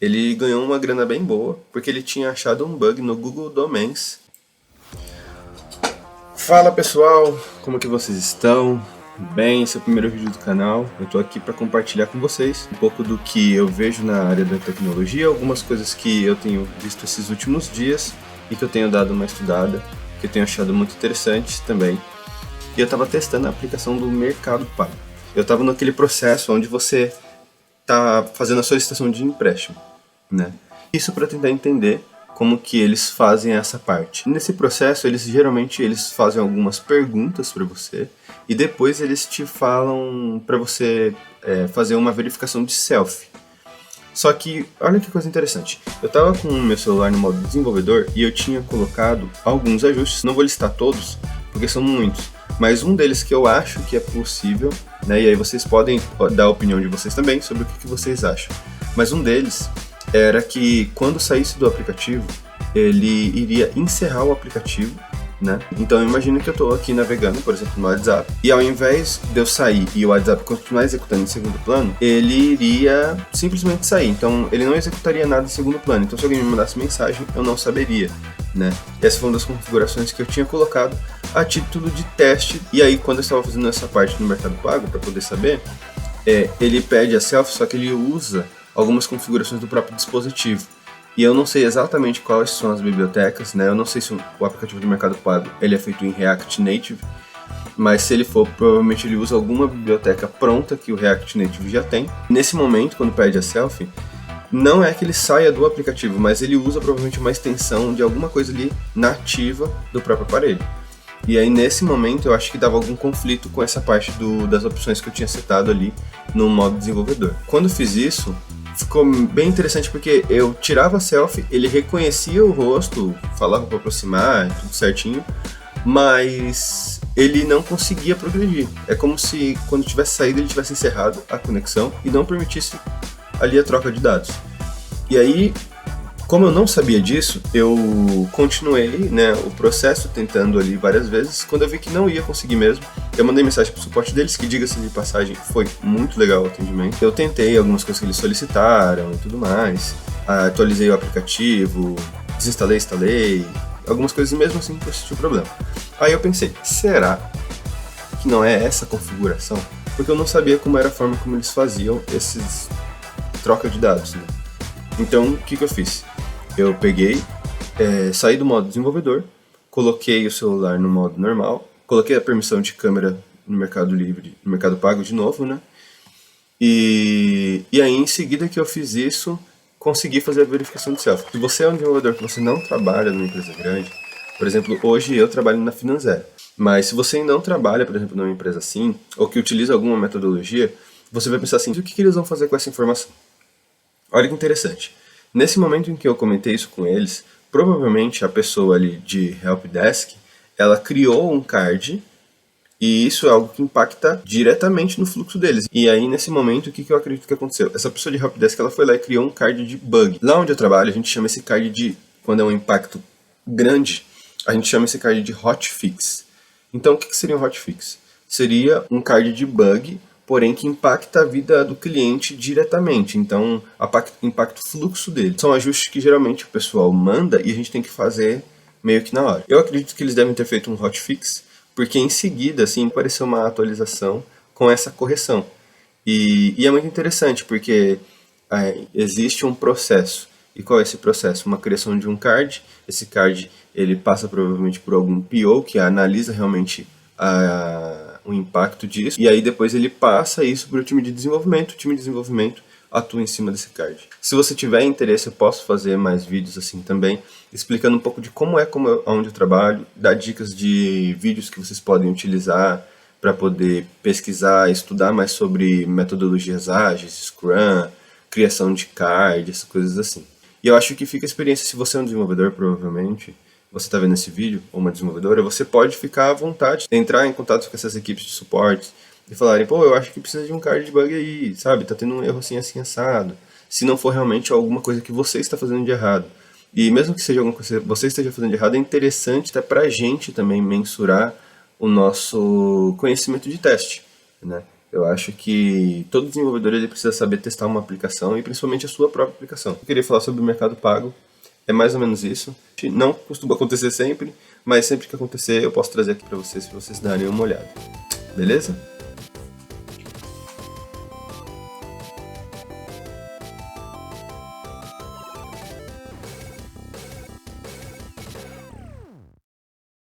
ele ganhou uma grana bem boa, porque ele tinha achado um bug no Google Domains. Fala pessoal, como que vocês estão? Bem, esse é o primeiro vídeo do canal. Eu tô aqui para compartilhar com vocês um pouco do que eu vejo na área da tecnologia, algumas coisas que eu tenho visto esses últimos dias e que eu tenho dado uma estudada, que eu tenho achado muito interessantes também. E eu estava testando a aplicação do Mercado Pago. Eu estava naquele processo onde você tá fazendo a solicitação de empréstimo, né? Isso para tentar entender como que eles fazem essa parte. Nesse processo, geralmente fazem algumas perguntas para você e depois eles te falam para você fazer uma verificação de selfie. Só que, olha que coisa interessante, eu estava com o meu celular no modo desenvolvedor e eu tinha colocado alguns ajustes, não vou listar todos, porque são muitos, mas um deles que eu acho que é possível, né, e aí vocês podem dar a opinião de vocês também sobre o que vocês acham, mas um deles era que quando saísse do aplicativo, ele iria encerrar o aplicativo, né? Então eu imagino que eu estou aqui navegando, por exemplo, no WhatsApp, e ao invés de eu sair e o WhatsApp continuar executando em segundo plano, ele iria simplesmente sair. Então ele não executaria nada em segundo plano. Então se alguém me mandasse mensagem, eu não saberia, né? Essa foi uma das configurações que eu tinha colocado a título de teste. E aí quando eu estava fazendo essa parte no Mercado Pago, para poder saber, ele pede a selfie, só que ele usa algumas configurações do próprio dispositivo. E eu não sei exatamente quais são as bibliotecas, né? Eu não sei se o aplicativo do Mercado Pago ele é feito em React Native, mas se ele for, provavelmente ele usa alguma biblioteca pronta que o React Native já tem. Nesse momento, quando pede a selfie, não é que ele saia do aplicativo, mas ele usa provavelmente uma extensão de alguma coisa ali nativa do próprio aparelho. E aí nesse momento eu acho que dava algum conflito com essa parte das opções que eu tinha setado ali no modo desenvolvedor. Quando fiz isso, ficou bem interessante porque eu tirava a selfie, ele reconhecia o rosto, falava para aproximar, tudo certinho, mas ele não conseguia progredir. É como se quando tivesse saído ele tivesse encerrado a conexão e não permitisse ali a troca de dados. E aí, como eu não sabia disso, eu continuei, né, o processo tentando ali várias vezes. Quando eu vi que não ia conseguir mesmo, eu mandei mensagem pro suporte deles, que diga-se de passagem, foi muito legal o atendimento. Eu tentei algumas coisas que eles solicitaram e tudo mais, atualizei o aplicativo, desinstalei, instalei, algumas coisas e mesmo assim persistiu o problema. Aí eu pensei, será que não é essa configuração? Porque eu não sabia como era a forma como eles faziam esses troca de dados, né? Então, o que eu fiz? Eu peguei, saí do modo desenvolvedor, coloquei o celular no modo normal, coloquei a permissão de câmera no Mercado Livre, no Mercado Pago de novo, né? E aí, em seguida que eu fiz isso, consegui fazer a verificação de selfie. Se você é um desenvolvedor que você não trabalha numa empresa grande, por exemplo, hoje eu trabalho na Finanzera, mas se você não trabalha, por exemplo, numa empresa assim, ou que utiliza alguma metodologia, você vai pensar assim, o que eles vão fazer com essa informação? Olha que interessante. Nesse momento em que eu comentei isso com eles, provavelmente a pessoa ali de Helpdesk, ela criou um card e isso é algo que impacta diretamente no fluxo deles. E aí, nesse momento, o que eu acredito que aconteceu? Essa pessoa de Helpdesk, ela foi lá e criou um card de bug. Lá onde eu trabalho, a gente chama esse card de, quando é um impacto grande, a gente chama esse card de hotfix. Então, o que seria um hotfix? Seria um card de bug, porém que impacta a vida do cliente diretamente, então impacta o fluxo dele. São ajustes que geralmente o pessoal manda e a gente tem que fazer meio que na hora. Eu acredito que eles devem ter feito um hotfix, porque em seguida assim apareceu uma atualização com essa correção. E é muito interessante, porque existe um processo. E qual é esse processo? Uma criação de um card. Esse card ele passa provavelmente por algum PO que analisa realmente o impacto disso, e aí depois ele passa isso para o time de desenvolvimento. O time de desenvolvimento atua em cima desse card. Se você tiver interesse, eu posso fazer mais vídeos assim também, explicando um pouco de onde eu trabalho, dar dicas de vídeos que vocês podem utilizar para poder pesquisar, estudar mais sobre metodologias ágeis, Scrum, criação de card, essas coisas assim. E eu acho que fica a experiência, se você é um desenvolvedor, provavelmente, você está vendo esse vídeo, ou uma desenvolvedora, você pode ficar à vontade, entrar em contato com essas equipes de suporte e falarem, pô, eu acho que precisa de um card de bug aí, sabe? Tá tendo um erro assim, assim, assado. Se não for realmente alguma coisa que você está fazendo de errado. E mesmo que seja alguma coisa que você esteja fazendo de errado, é interessante até pra gente também mensurar o nosso conhecimento de teste, né? Eu acho que todo desenvolvedor ele precisa saber testar uma aplicação e principalmente a sua própria aplicação. Eu queria falar sobre o Mercado Pago, é mais ou menos isso. Não costuma acontecer sempre, mas sempre que acontecer eu posso trazer aqui para vocês, se vocês darem uma olhada. Beleza?